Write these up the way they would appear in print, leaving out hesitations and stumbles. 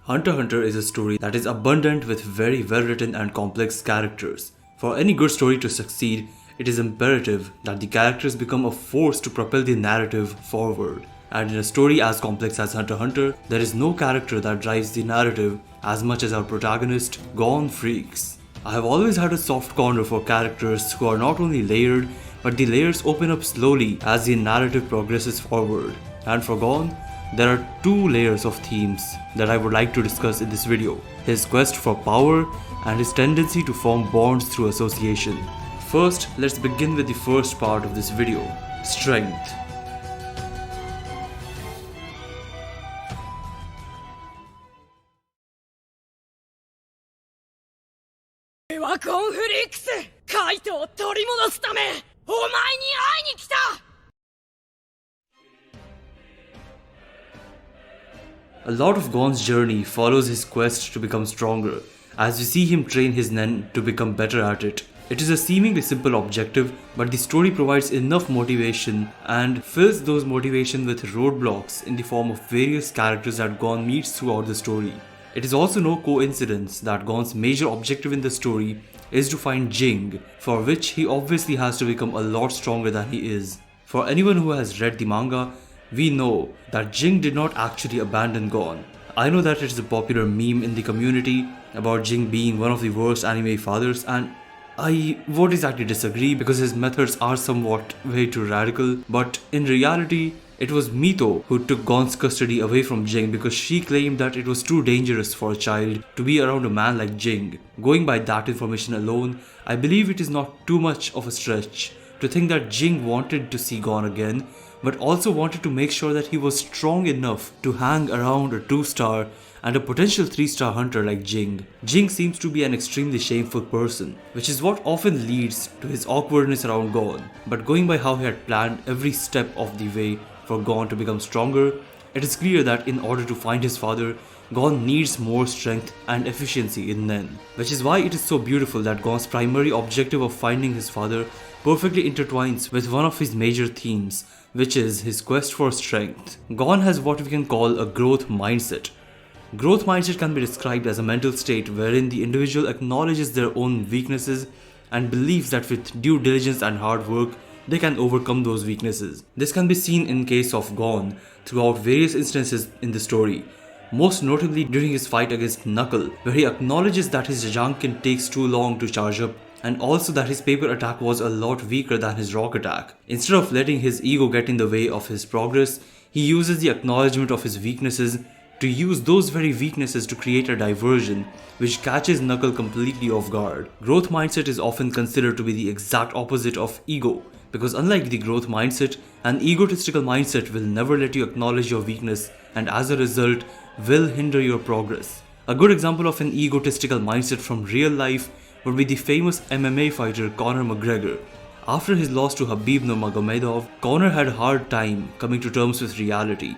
Hunter x Hunter is a story that is abundant with very well written and complex characters. For any good story to succeed, it is imperative that the characters become a force to propel the narrative forward. And in a story as complex as Hunter x Hunter, there is no character that drives the narrative as much as our protagonist, Gon Freecs. I have always had a soft corner for characters who are not only layered, but the layers open up slowly as the narrative progresses forward. And for Gon, there are two layers of themes that I would like to discuss in this video: his quest for power and his tendency to form bonds through association. First, let's begin with the first part of this video: strength. A lot of Gon's journey follows his quest to become stronger, as we see him train his nen to become better at it. It is a seemingly simple objective, but the story provides enough motivation and fills those motivations with roadblocks in the form of various characters that Gon meets throughout the story. It is also no coincidence that Gon's major objective in the story is to find Jing, for which he obviously has to become a lot stronger than he is. For anyone who has read the manga, we know that Jing did not actually abandon Gon. I know that it is a popular meme in the community about Jing being one of the worst anime fathers, and I won't exactly disagree because his methods are somewhat way too radical, but in reality, it was Mito who took Gon's custody away from Jing because she claimed that it was too dangerous for a child to be around a man like Jing. Going by that information alone, I believe it is not too much of a stretch to think that Jing wanted to see Gon again, but also wanted to make sure that he was strong enough to hang around a 2-star and a potential 3-star hunter like Jing. Jing seems to be an extremely shameful person, which is what often leads to his awkwardness around Gon. But going by how he had planned every step of the way for Gon to become stronger, it is clear that in order to find his father, Gon needs more strength and efficiency in Nen. Which is why it is so beautiful that Gon's primary objective of finding his father perfectly intertwines with one of his major themes, which is his quest for strength. Gon has what we can call a growth mindset. Growth mindset can be described as a mental state wherein the individual acknowledges their own weaknesses and believes that with due diligence and hard work, they can overcome those weaknesses. This can be seen in case of Gon throughout various instances in the story, most notably during his fight against Knuckle, where he acknowledges that his Janken takes too long to charge up, and also that his paper attack was a lot weaker than his rock attack. Instead of letting his ego get in the way of his progress, he uses the acknowledgement of his weaknesses to use those very weaknesses to create a diversion which catches Knuckle completely off guard. Growth mindset is often considered to be the exact opposite of ego, because unlike the growth mindset, an egotistical mindset will never let you acknowledge your weakness and as a result will hinder your progress. A good example of an egotistical mindset from real life would be the famous MMA fighter Conor McGregor. After his loss to Khabib Nurmagomedov, Conor had a hard time coming to terms with reality.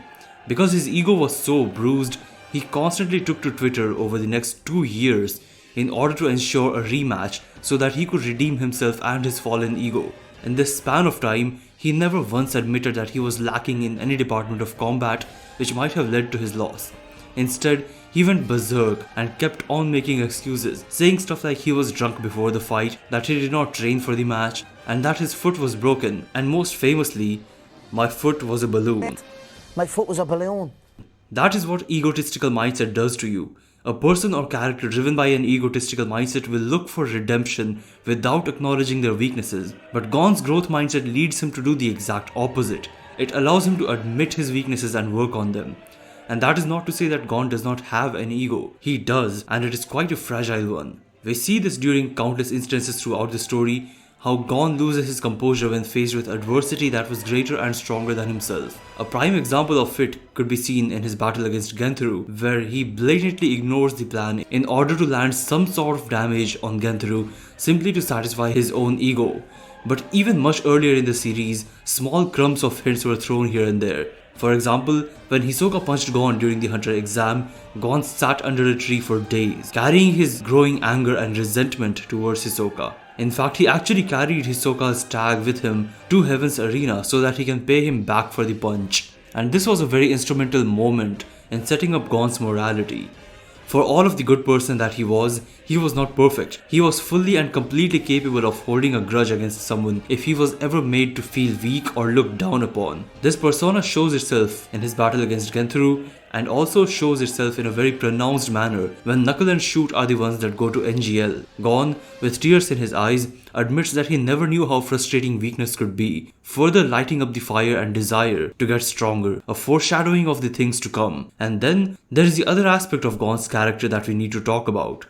Because his ego was so bruised, he constantly took to Twitter over the next 2 years in order to ensure a rematch so that he could redeem himself and his fallen ego. In this span of time, he never once admitted that he was lacking in any department of combat which might have led to his loss. Instead, he went berserk and kept on making excuses, saying stuff like he was drunk before the fight, that he did not train for the match, and that his foot was broken, and most famously, "My foot was a balloon." My foot was a balloon. That is what egotistical mindset does to you. A person or character driven by an egotistical mindset will look for redemption without acknowledging their weaknesses. But Gon's growth mindset leads him to do the exact opposite. It allows him to admit his weaknesses and work on them. And that is not to say that Gon does not have an ego. He does, and it is quite a fragile one. We see this during countless instances throughout the story, how Gon loses his composure when faced with adversity that was greater and stronger than himself. A prime example of it could be seen in his battle against Genthru, where he blatantly ignores the plan in order to land some sort of damage on Genthru simply to satisfy his own ego. But even much earlier in the series, small crumbs of hints were thrown here and there. For example, when Hisoka punched Gon during the Hunter exam, Gon sat under a tree for days, carrying his growing anger and resentment towards Hisoka. In fact, he actually carried Hisoka's tag with him to Heaven's Arena so that he can pay him back for the punch. And this was a very instrumental moment in setting up Gon's morality. For all of the good person that he was not perfect. He was fully and completely capable of holding a grudge against someone if he was ever made to feel weak or looked down upon. This persona shows itself in his battle against Genthru, and also shows itself in a very pronounced manner when Knuckle and Shoot are the ones that go to NGL. Gon, with tears in his eyes, admits that he never knew how frustrating weakness could be, further lighting up the fire and desire to get stronger, a foreshadowing of the things to come. And then there is the other aspect of Gon's character that we need to talk about.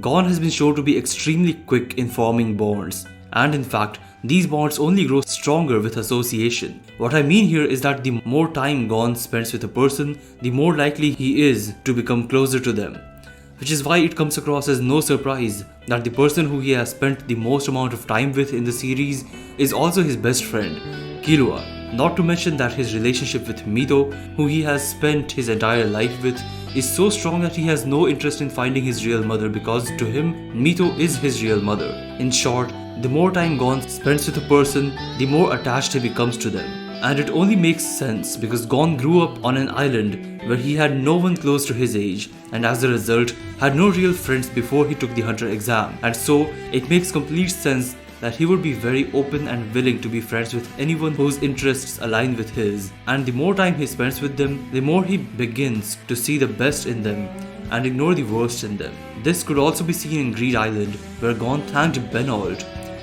Gon has been shown to be extremely quick in forming bonds, and in fact, these bonds only grow stronger with association. What I mean here is that the more time Gon spends with a person, the more likely he is to become closer to them. Which is why it comes across as no surprise that the person who he has spent the most amount of time with in the series is also his best friend, Killua. Not to mention that his relationship with Mito, who he has spent his entire life with, is so strong that he has no interest in finding his real mother because to him, Mito is his real mother. In short, the more time Gon spends with a person, the more attached he becomes to them. And it only makes sense because Gon grew up on an island where he had no one close to his age, and as a result had no real friends before he took the hunter exam. And so it makes complete sense that he would be very open and willing to be friends with anyone whose interests align with his. And the more time he spends with them, the more he begins to see the best in them and ignore the worst in them. This could also be seen in Greed Island, where Gon thanked Benold,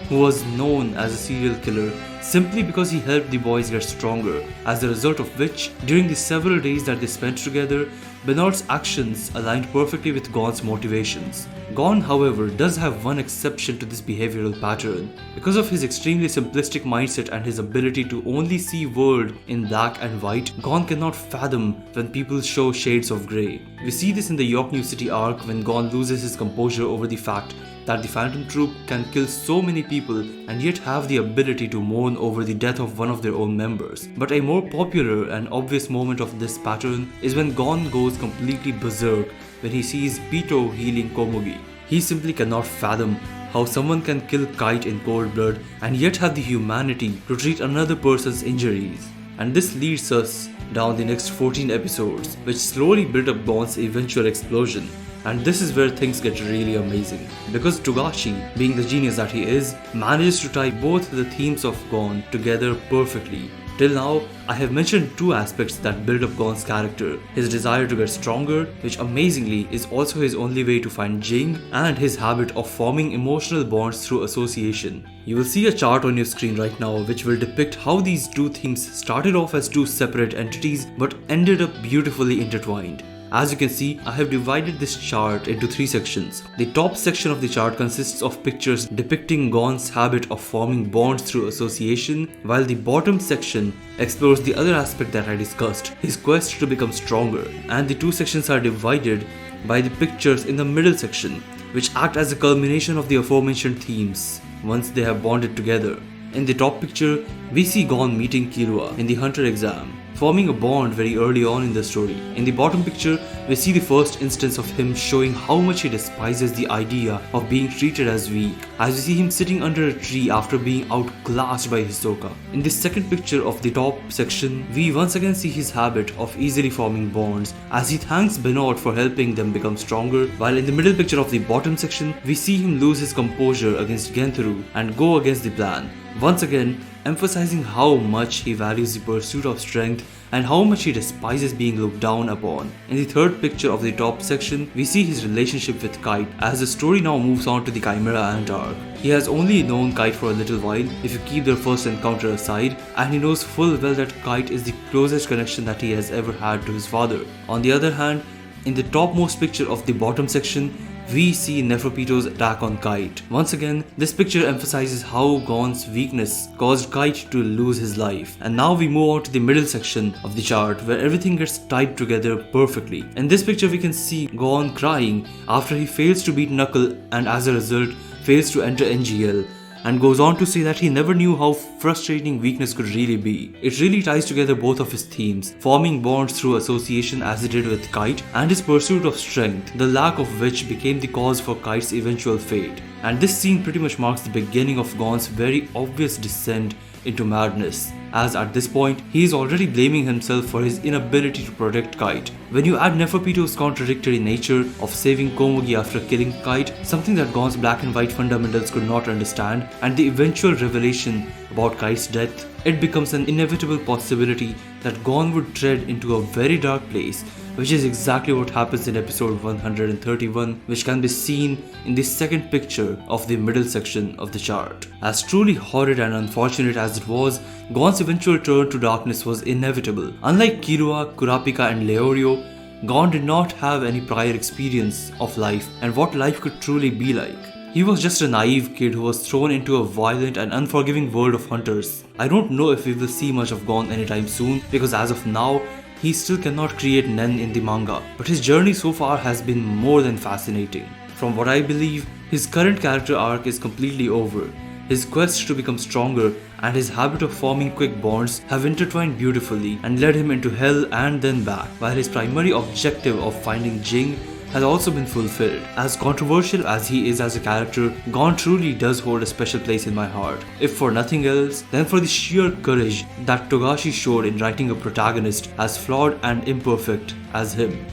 who was known as a serial killer, simply because he helped the boys get stronger, as a result of which, during the several days that they spent together, Benold's actions aligned perfectly with Gon's motivations. Gon, however, does have one exception to this behavioral pattern. Because of his extremely simplistic mindset and his ability to only see world in black and white, Gon cannot fathom when people show shades of grey. We see this in the York New City arc when Gon loses his composure over the fact that the Phantom Troop can kill so many people and yet have the ability to mourn over the death of one of their own members. But a more popular and obvious moment of this pattern is when Gon goes completely berserk when he sees Pito healing Komugi. He simply cannot fathom how someone can kill Kite in cold blood and yet have the humanity to treat another person's injuries. And this leads us down the next 14 episodes, which slowly build up Gon's eventual explosion. And this is where things get really amazing, because Togashi, being the genius that he is, manages to tie both the themes of Gon together perfectly. Till now, I have mentioned two aspects that build up Gon's character: his desire to get stronger, which amazingly is also his only way to find Jing, and his habit of forming emotional bonds through association. You will see a chart on your screen right now which will depict how these two themes started off as two separate entities but ended up beautifully intertwined. As you can see, I have divided this chart into 3 sections. The top section of the chart consists of pictures depicting Gon's habit of forming bonds through association, while the bottom section explores the other aspect that I discussed, his quest to become stronger. And the 2 sections are divided by the pictures in the middle section, which act as a culmination of the aforementioned themes once they have bonded together. In the top picture, we see Gon meeting Killua in the hunter exam, forming a bond very early on in the story. In the bottom picture, we see the first instance of him showing how much he despises the idea of being treated as weak, as we see him sitting under a tree after being outclassed by Hisoka. In the second picture of the top section, we once again see his habit of easily forming bonds, as he thanks Benoit for helping them become stronger, while in the middle picture of the bottom section, we see him lose his composure against Genthru and go against the plan, once again emphasizing how much he values the pursuit of strength and how much he despises being looked down upon. In the third picture of the top section, we see his relationship with Kite, as the story now moves on to the Chimera Ant arc. He has only known Kite for a little while, if you keep their first encounter aside, and he knows full well that Kite is the closest connection that he has ever had to his father. On the other hand, in the topmost picture of the bottom section, we see Neferpito's attack on Kite. Once again, this picture emphasizes how Gon's weakness caused Kite to lose his life. And now we move on to the middle section of the chart, where everything gets tied together perfectly. In this picture, we can see Gon crying after he fails to beat Knuckle and as a result fails to enter NGL. and goes on to say that he never knew how frustrating weakness could really be. It really ties together both of his themes, forming bonds through association as he did with Kite, and his pursuit of strength, the lack of which became the cause for Kite's eventual fate. And this scene pretty much marks the beginning of Gon's very obvious descent into madness, as at this point, he is already blaming himself for his inability to protect Kite. When you add Neferpito's contradictory nature of saving Komugi after killing Kite, something that Gon's black and white fundamentals could not understand, and the eventual revelation about Kite's death, it becomes an inevitable possibility that Gon would tread into a very dark place, which is exactly what happens in episode 131, which can be seen in the second picture of the middle section of the chart. As truly horrid and unfortunate as it was, Gon's eventual turn to darkness was inevitable. Unlike Killua, Kurapika and Leorio, Gon did not have any prior experience of life and what life could truly be like. He was just a naive kid who was thrown into a violent and unforgiving world of hunters. I don't know if we will see much of Gon anytime soon, because as of now, he still cannot create Nen in the manga, but his journey so far has been more than fascinating. From what I believe, his current character arc is completely over. His quest to become stronger and his habit of forming quick bonds have intertwined beautifully and led him into hell and then back, while his primary objective of finding Jing has also been fulfilled. As controversial as he is as a character, Gon truly does hold a special place in my heart, if for nothing else, then for the sheer courage that Togashi showed in writing a protagonist as flawed and imperfect as him.